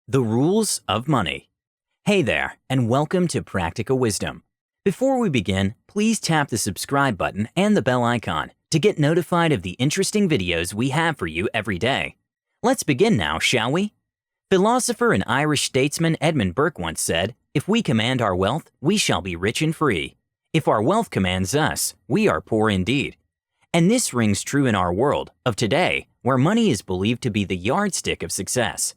The rules of money. Hey there, and welcome to Practical Wisdom. Before we begin, please tap the subscribe button and the bell icon to get notified of the interesting videos we have for you every day. Let's begin now, shall we? Philosopher and Irish statesman Edmund Burke once said, "If we command our wealth, we shall be rich and free. If our wealth commands us, we are poor indeed." And this rings true in our world of today, where money is believed to be the yardstick of success.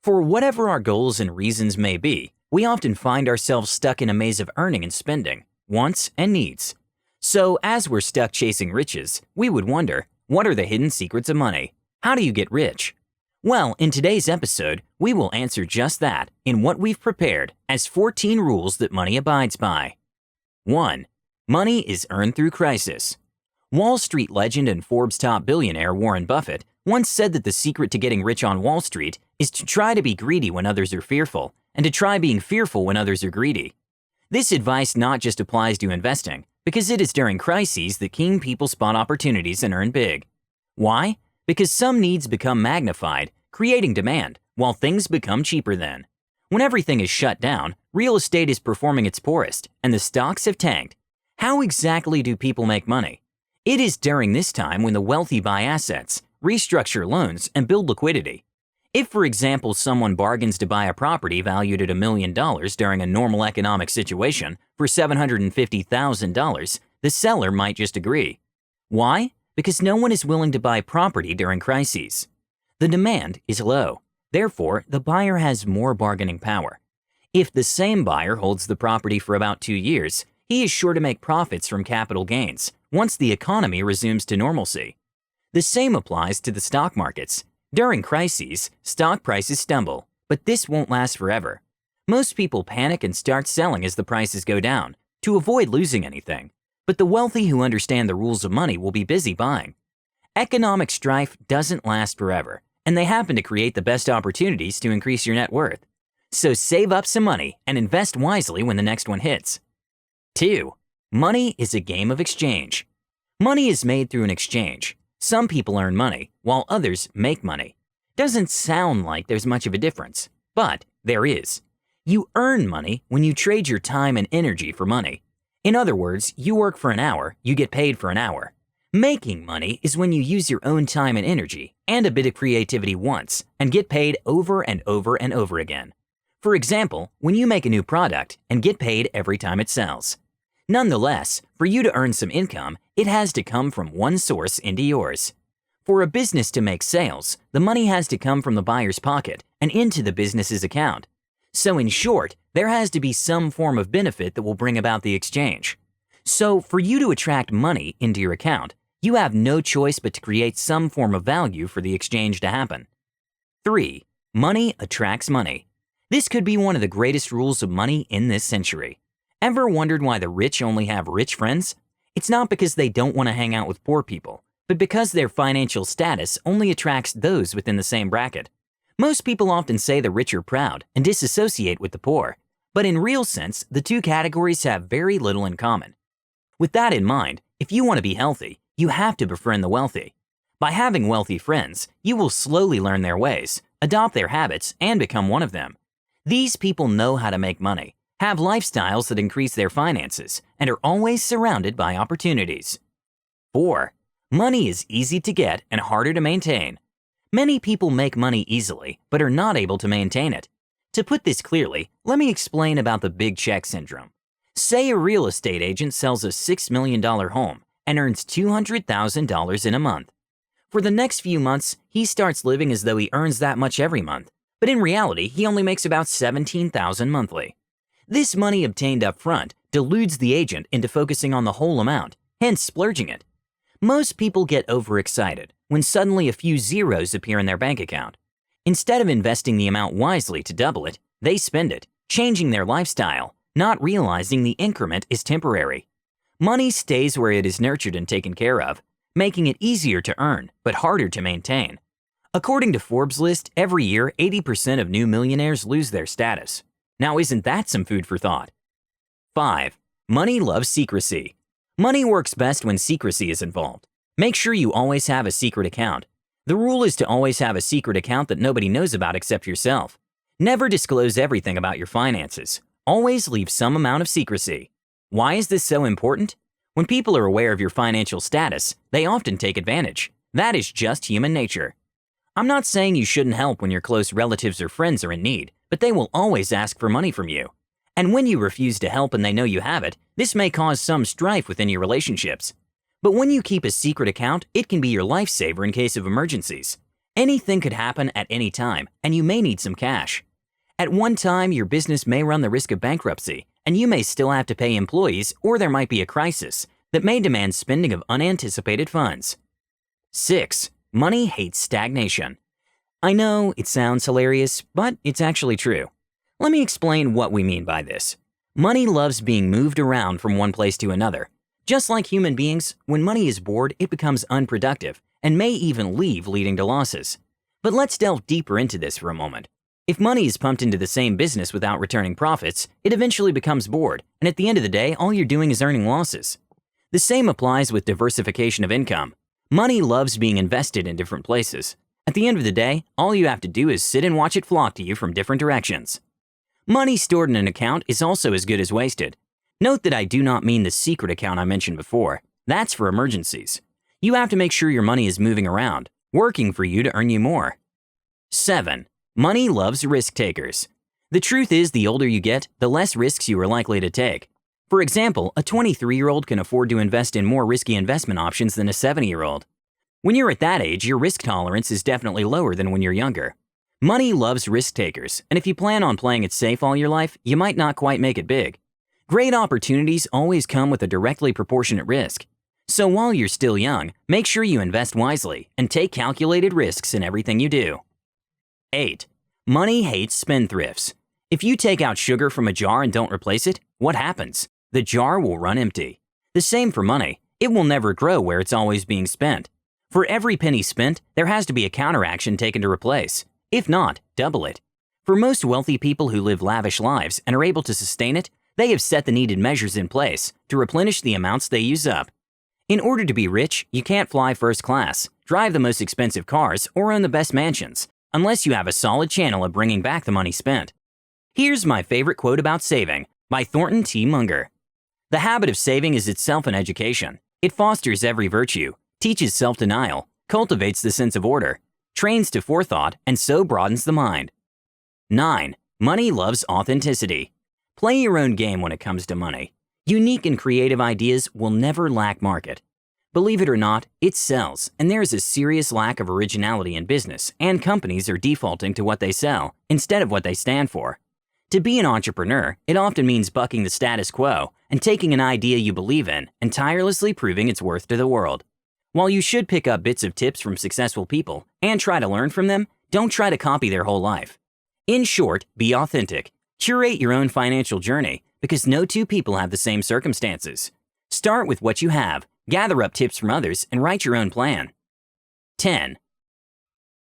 For whatever our goals and reasons may be, we often find ourselves stuck in a maze of earning and spending, wants and needs. So as we're stuck chasing riches, we would wonder, what are the hidden secrets of money? How do you get rich? Well, in today's episode, we will answer just that in what we've prepared as 14 rules that money abides by. 1. Money is earned through crisis. Wall Street legend and Forbes top billionaire Warren Buffett once said that the secret to getting rich on Wall Street is to try to be greedy when others are fearful, and to try being fearful when others are greedy. This advice not just applies to investing, because it is during crises that keen people spot opportunities and earn big. Why? Because some needs become magnified, creating demand, while things become cheaper then. When everything is shut down, real estate is performing its poorest, and the stocks have tanked. How exactly do people make money? It is during this time when the wealthy buy assets, restructure loans, and build liquidity. If, for example, someone bargains to buy a property valued at $1 million during a normal economic situation for $750,000, the seller might just agree. Why? Because no one is willing to buy property during crises. The demand is low. Therefore, the buyer has more bargaining power. If the same buyer holds the property for about 2 years, he is sure to make profits from capital gains once the economy resumes to normalcy. The same applies to the stock markets. During crises, stock prices stumble, but this won't last forever. Most people panic and start selling as the prices go down to avoid losing anything, but the wealthy who understand the rules of money will be busy buying. Economic strife doesn't last forever, and they happen to create the best opportunities to increase your net worth. So save up some money and invest wisely when the next one hits. 2. Money is a game of exchange. Money is made through an exchange. Some people earn money, while others make money. Doesn't sound like there's much of a difference, but there is. You earn money when you trade your time and energy for money. In other words, you work for an hour, you get paid for an hour. Making money is when you use your own time and energy and a bit of creativity once and get paid over and over and over again. For example, when you make a new product and get paid every time it sells. Nonetheless, for you to earn some income, it has to come from one source into yours. For a business to make sales, the money has to come from the buyer's pocket and into the business's account. So in short, there has to be some form of benefit that will bring about the exchange. So for you to attract money into your account, you have no choice but to create some form of value for the exchange to happen. 3. Money attracts money. This could be one of the greatest rules of money in this century. Ever wondered why the rich only have rich friends? It's not because they don't want to hang out with poor people, but because their financial status only attracts those within the same bracket. Most people often say the rich are proud and disassociate with the poor, but in real sense, the two categories have very little in common. With that in mind, if you want to be healthy, you have to befriend the wealthy. By having wealthy friends, you will slowly learn their ways, adopt their habits, and become one of them. These people know how to make money, have lifestyles that increase their finances, and are always surrounded by opportunities. 4. Money is easy to get and harder to maintain. Many people make money easily, but are not able to maintain it. To put this clearly, let me explain about the big check syndrome. Say a real estate agent sells a $6 million home and earns $200,000 in a month. For the next few months, he starts living as though he earns that much every month, but in reality, he only makes about $17,000 monthly. This money obtained up front deludes the agent into focusing on the whole amount, hence splurging it. Most people get overexcited when suddenly a few zeros appear in their bank account. Instead of investing the amount wisely to double it, they spend it, changing their lifestyle, not realizing the increment is temporary. Money stays where it is nurtured and taken care of, making it easier to earn but harder to maintain. According to Forbes' list, every year 80% of new millionaires lose their status. Now isn't that some food for thought? 5. Money loves secrecy. Money works best when secrecy is involved. Make sure you always have a secret account. The rule is to always have a secret account that nobody knows about except yourself. Never disclose everything about your finances. Always leave some amount of secrecy. Why is this so important? When people are aware of your financial status, they often take advantage. That is just human nature. I'm not saying you shouldn't help when your close relatives or friends are in need, but they will always ask for money from you. And when you refuse to help and they know you have it, this may cause some strife within your relationships. But when you keep a secret account, it can be your lifesaver in case of emergencies. Anything could happen at any time, and you may need some cash. At one time, your business may run the risk of bankruptcy, and you may still have to pay employees, or there might be a crisis that may demand spending of unanticipated funds. 6. Money hates stagnation. I know it sounds hilarious, but it's actually true. Let me explain what we mean by this. Money loves being moved around from one place to another. Just like human beings, when money is bored, it becomes unproductive and may even leave, leading to losses. But let's delve deeper into this for a moment. If money is pumped into the same business without returning profits, it eventually becomes bored, and at the end of the day, all you're doing is earning losses. The same applies with diversification of income. Money loves being invested in different places. At the end of the day, all you have to do is sit and watch it flock to you from different directions. Money stored in an account is also as good as wasted. Note that I do not mean the secret account I mentioned before. That's for emergencies. You have to make sure your money is moving around, working for you to earn you more. 7. Money loves risk takers. The truth is, the older you get, the less risks you are likely to take. For example, a 23-year-old can afford to invest in more risky investment options than a 70-year-old. When you're at that age, your risk tolerance is definitely lower than when you're younger. Money loves risk takers, and if you plan on playing it safe all your life, you might not quite make it big. Great opportunities always come with a directly proportionate risk. So while you're still young, make sure you invest wisely and take calculated risks in everything you do. 8. Money hates spendthrifts. If you take out sugar from a jar and don't replace it, what happens? The jar will run empty. The same for money. It will never grow where it's always being spent. For every penny spent, there has to be a counteraction taken to replace. If not, double it. For most wealthy people who live lavish lives and are able to sustain it, they have set the needed measures in place to replenish the amounts they use up. In order to be rich, you can't fly first class, drive the most expensive cars, or own the best mansions, unless you have a solid channel of bringing back the money spent. Here's my favorite quote about saving, by Thornton T. Munger. The habit of saving is itself an education. It fosters every virtue, teaches self-denial, cultivates the sense of order, trains to forethought, and so broadens the mind. 9. Money loves authenticity. Play your own game when it comes to money. Unique and creative ideas will never lack market. Believe it or not, it sells, and there is a serious lack of originality in business, and companies are defaulting to what they sell instead of what they stand for. To be an entrepreneur, it often means bucking the status quo and taking an idea you believe in and tirelessly proving its worth to the world. While you should pick up bits of tips from successful people and try to learn from them, don't try to copy their whole life. In short, be authentic. Curate your own financial journey because no two people have the same circumstances. Start with what you have, gather up tips from others, and write your own plan. 10.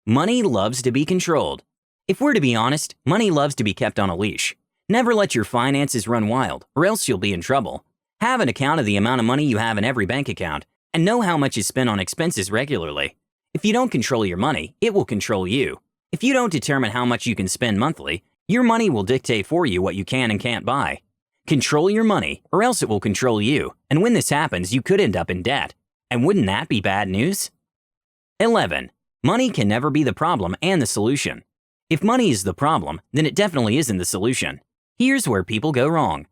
Money loves to be controlled. If we're to be honest, money loves to be kept on a leash. Never let your finances run wild, or else you'll be in trouble. Have an account of the amount of money you have in every bank account, and know how much is spent on expenses regularly. If you don't control your money, it will control you. If you don't determine how much you can spend monthly, your money will dictate for you what you can and can't buy. Control your money, or else it will control you, and when this happens, you could end up in debt. And wouldn't that be bad news? 11. Money can never be the problem and the solution. If money is the problem, then it definitely isn't the solution. Here's where people go wrong.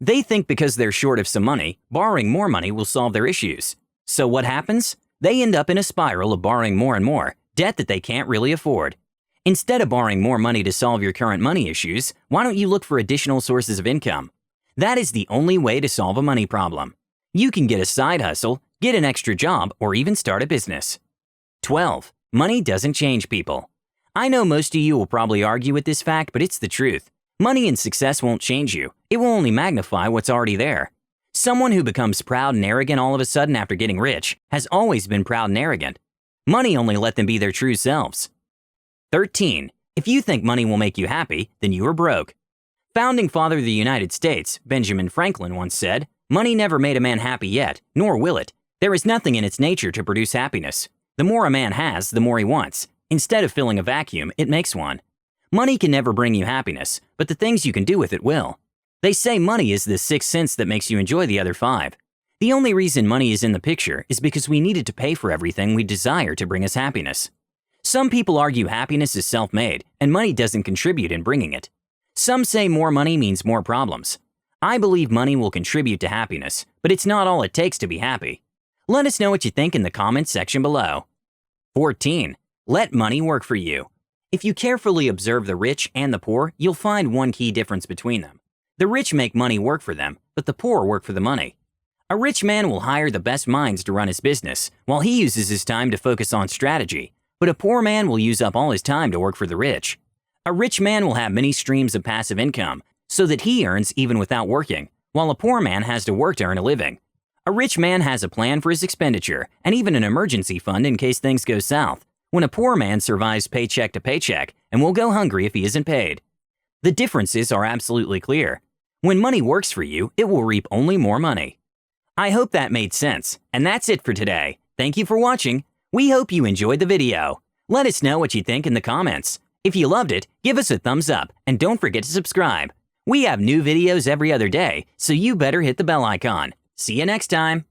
They think because they're short of some money, borrowing more money will solve their issues. So what happens? They end up in a spiral of borrowing more and more, debt that they can't really afford. Instead of borrowing more money to solve your current money issues, why don't you look for additional sources of income? That is the only way to solve a money problem. You can get a side hustle, get an extra job, or even start a business. 12. Money doesn't change people. I know most of you will probably argue with this fact, but it's the truth. Money and success won't change you. It will only magnify what's already there. Someone who becomes proud and arrogant all of a sudden after getting rich has always been proud and arrogant. Money only let them be their true selves. 13. If you think money will make you happy, then you are broke. Founding father of the United States, Benjamin Franklin, once said, "Money never made a man happy yet, nor will it. There is nothing in its nature to produce happiness. The more a man has, the more he wants. Instead of filling a vacuum, it makes one. Money can never bring you happiness, but the things you can do with it will. They say money is the sixth sense that makes you enjoy the other five. The only reason money is in the picture is because we needed to pay for everything we desire to bring us happiness. Some people argue happiness is self-made and money doesn't contribute in bringing it. Some say more money means more problems. I believe money will contribute to happiness, but it's not all it takes to be happy. Let us know what you think in the comments section below. 14. Let money work for you. If you carefully observe the rich and the poor, you'll find one key difference between them. The rich make money work for them, but the poor work for the money. A rich man will hire the best minds to run his business, while he uses his time to focus on strategy, but a poor man will use up all his time to work for the rich. A rich man will have many streams of passive income, so that he earns even without working, while a poor man has to work to earn a living. A rich man has a plan for his expenditure and even an emergency fund in case things go south, when a poor man survives paycheck to paycheck and will go hungry if he isn't paid. The differences are absolutely clear. When money works for you, it will reap only more money. I hope that made sense, and that's it for today. Thank you for watching. We hope you enjoyed the video. Let us know what you think in the comments. If you loved it, give us a thumbs up and don't forget to subscribe. We have new videos every other day, so you better hit the bell icon. See you next time.